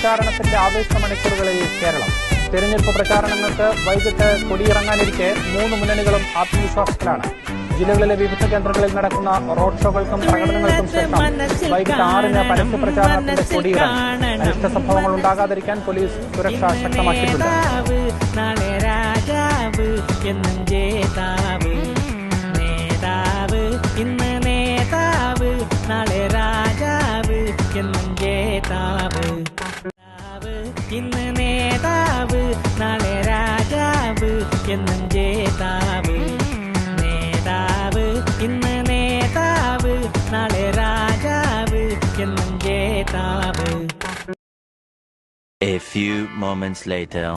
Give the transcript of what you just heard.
പ്രചാരണത്തിന്റെ ആവേശ മണിക്കൂറുകളിൽ കേരളം. തെരഞ്ഞെടുപ്പ് പ്രചാരണങ്ങൾക്ക് വൈകിട്ട് കൊടിയിറങ്ങാനിരിക്കെ 3 മുന്നണികളും ആത്മവിശ്വാസത്തിലാണ്. ജില്ലകളിലെ വിവിധ കേന്ദ്രങ്ങളിൽ നടക്കുന്ന റോഡ് ഷോകൾക്കും പ്രകടനങ്ങൾക്കും ശേഷം വൈകിട്ട് 6-ന് പരസ്യ പ്രചാരണത്തിന്റെ കൊടിയിറങ്ങും. അനിഷ്ട സംഭവങ്ങൾ ഉണ്ടാകാതിരിക്കാൻ പോലീസ് സുരക്ഷ ശക്തമാക്കിയിട്ടുണ്ട്. ഇന്ന് നേതാവ് നാളെ രാജാവ് എന്നും ജേതാവ്. നേതാവ് ഇന്ന് നേതാവ് നാളെ രാജാവ് എന്നും ജേതാവ്. A few moments later.